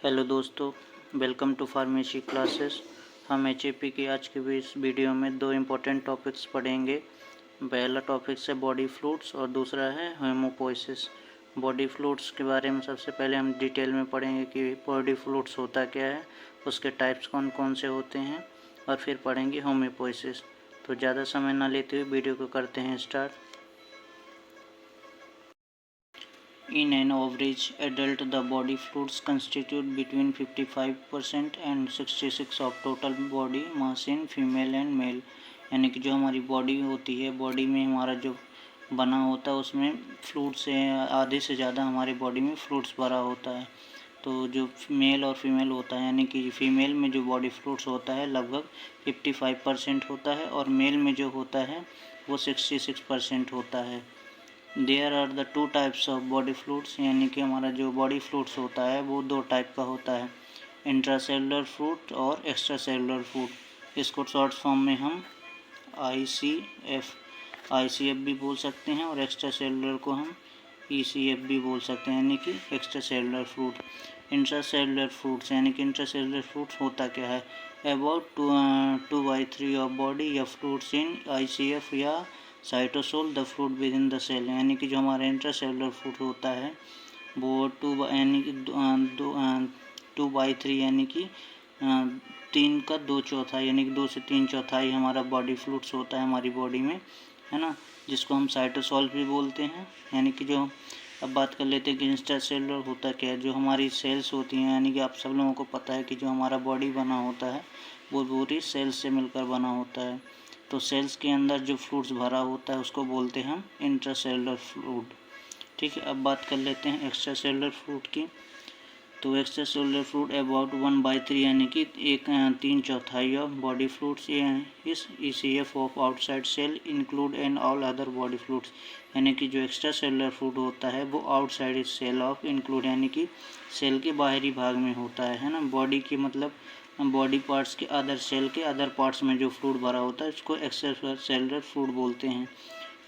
Hello दोस्तों, welcome to pharmacy classes. हम HAP की आज की इस वीडियो में दो इम्पोर्टेंट टॉपिक्स पढ़ेंगे। पहला टॉपिक है बॉडी फ्लूइड्स और दूसरा है हेमोपोइसिस। बॉडी फ्लूइड्स के बारे में सबसे पहले हम डिटेल में पढ़ेंगे कि बॉडी फ्लूइड्स होता क्या है, उसके टाइप्स कौन कौन से होते हैं, और फिर पढ़ेंगे होम्योपोइसिस। तो ज़्यादा समय ना लेते हुए वीडियो को करते हैं start. In an average adult, the body fluids constitute between 55% and 66% of total body mass in female and male। यानी कि जो हमारी बॉडी होती है, बॉडी में हमारा जो बना होता है उसमें फ्लूइड से आधे से ज़्यादा हमारे बॉडी में फ्लूइड्स भरा होता है। तो जो मेल और फीमेल होता है, यानी कि फीमेल में जो बॉडी फ्लूइड्स होता है लगभग 55% होता है और मेल में जो होता है वो 66% होता है। There are the two types of body fluids, यानी कि हमारा जो बॉडी फ्लूइड्स होता है वो दो टाइप का होता है, इंट्रासेलुलर फ्लूइड और एक्स्ट्रा सेलुलर फ्लूइड। इसको शॉर्ट फॉर्म में हम आईसीएफ भी बोल सकते हैं और एक्स्ट्रा सेलुलर को हम ईसीएफ भी बोल सकते हैं, यानी कि extra cellular fluid. Intracellular fluids, यानी कि इंट्रासेलुलर फ्लूइड्स होता क्या है, अबाउट 2/3 ऑफ बॉडी या फ्लूइड्स इन आईसीएफ या cytosol the fluid within the cell. यानी कि जो हमारा इंट्रासेलुलर फ्लूइड होता है वो 2/3 यानी कि 3 का 2/4 यानी कि 2 से 3/4 हमारा बॉडी फ्लूइड्स होता है हमारी बॉडी में, है ना, जिसको हम साइटोसोल भी बोलते हैं। यानी कि जो अब बात कर लेते हैं कि इंट्रासेलुलर होता क्या है। जो हमारी सेल्स होती हैं, यानी कि आप सब लोगों को पता है कि जो हमारा बॉडी बना होता है वो पूरी सेल्स से मिलकर बना होता है। तो सेल्स के अंदर जो फ्लूइड्स भरा होता है उसको बोलते हैं हम इंट्रासेलुलर फ्लूइड। ठीक है, अब बात कर लेते हैं एक्स्ट्रा सेलुलर फ्लूइड की। तो एक्स्ट्रा सेलुलर फ्लूइड अबाउट 1/3 यानी कि 3/4 of body fluids is ECF of outside cell include and all other body fluids. यानी कि जो एक्स्ट्रा सेलुलर फ्लूइड होता है वो आउटसाइड इस सेल ऑफ इंक्लूड, यानी कि सेल के बाहरी भाग में होता है ना। बॉडी के मतलब बॉडी पार्ट्स के अदर सेल के अदर पार्ट्स में जो फ्लूइड भरा होता है उसको एक्स्ट्रा सेलुलर फ्लूइड बोलते हैं।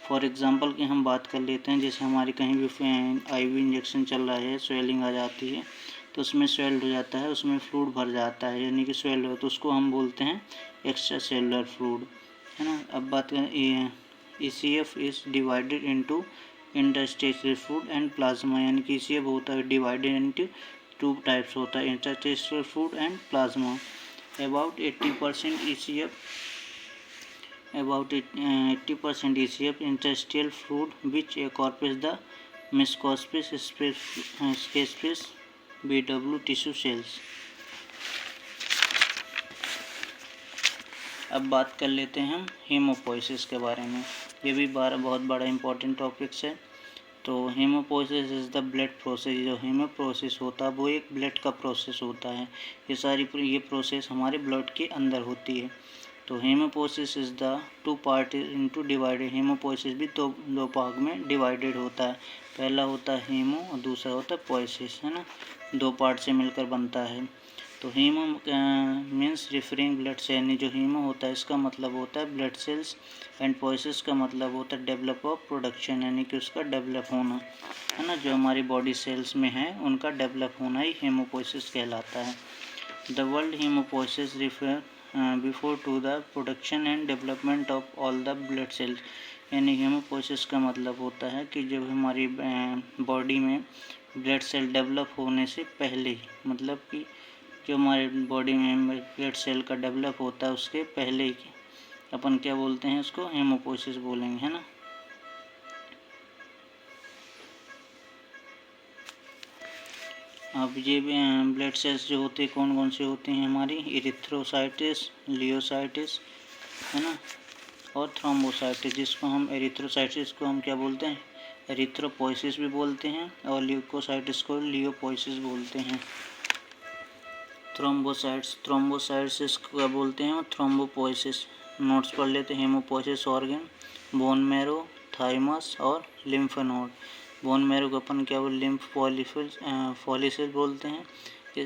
फॉर एग्जांपल की हम बात कर लेते हैं, जैसे हमारी कहीं भी आईवी इंजेक्शन चल रहा है, स्वेलिंग आ जाती है तो उसमें स्वेल्ड हो जाता है, उसमें फ्लूइड भर जाता है, यानी कि स्वेल्ड हो, तो उसको हम बोलते हैं एक्स्ट्रा सेलुलर फ्लूइड, है ना। अब बात करें ECF is divided into interstitial fluid and plasma. यानी कि ईसीएफ होता है डिवाइडेड इनटू 2 टाइप्स होता है, interstitial fluid and plasma. About 80% ECF interstitial fluid which encompasses the mesoscopes, scapes, BW tissue cells। अब बात कर लेते हैं हम हेमोपोइसिस के बारे में। ये भी बहुत बड़ा इंपॉर्टेंट टॉपिक्स है। तो haemopoiesis is the blood process. जो हेमोपोइसिस होता है वो एक ब्लड का प्रोसेस होता है। ये प्रोसेस हमारे ब्लड के अंदर होती है। तो haemopoiesis is the 2 part into divided. Haemopoiesis भी दो भाग में डिवाइडेड होता है। पहला होता है हेमो और दूसरा होता है पोइसिस, है ना, 2 पार्ट से मिलकर बनता है। तो hemo means referring blood cell. जो हेमो होता है इसका मतलब होता है ब्लड सेल्स एंड पोइसिस का मतलब होता है डेवलप ऑफ प्रोडक्शन, यानी कि उसका डेवलप होना, है ना। जो हमारी बॉडी सेल्स में है उनका डेवलप होना ही हेमोपोइसिस कहलाता है। The world haemopoiesis refer before to the production and development of all the blood cells. यानी हेमोपोइसिस का मतलब होता है कि जब हमारी बॉडी में ब्लड सेल डेवलप होने से पहले ही, मतलब कि जो हमारे बॉडी में ब्लड सेल का डेवलप होता है उसके पहले ही अपन क्या बोलते हैं, उसको हेमोपोइसिस बोलेंगे, है ना। अब ये ब्लड सेल्स जो होते हैं कौन कौन से होते हैं हमारी, एरिथ्रोसाइटिस, लियोसाइटिस, है ना, और थ्रोम्बोसाइटिस। जिसको हम एरिथ्रोसाइटिस को हम क्या बोलते हैं, एरिथ्रोपोइसिस भी बोलते हैं, और ल्यूकोसाइटिस को लियोपोइसिस बोलते हैं। थ्रोम्बोसाइटिस को क्या बोलते हैं, थ्रोम्बोपोइसिस। नोट्स पढ़ लेते हैं। हेमोपोइसिस ऑर्गन, बोन मैरो, थाइमस और लिम्फ नोड। बोन मैरो को अपन क्या बोलते, लिम्फ फॉलिसिस बोलते हैं,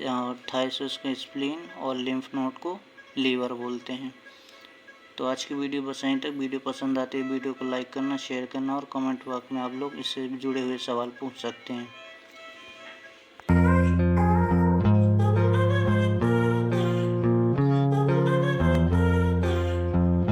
और थाइमस को स्प्लीन और लिम्फ नोड को लीवर बोलते हैं। तो आज की वीडियो बस यहीं तक। वीडियो पसंद आती है वीडियो को लाइक करना, शेयर करना, और कमेंट बॉक्स में आप लोग इससे जुड़े हुए सवाल पूछ सकते हैं।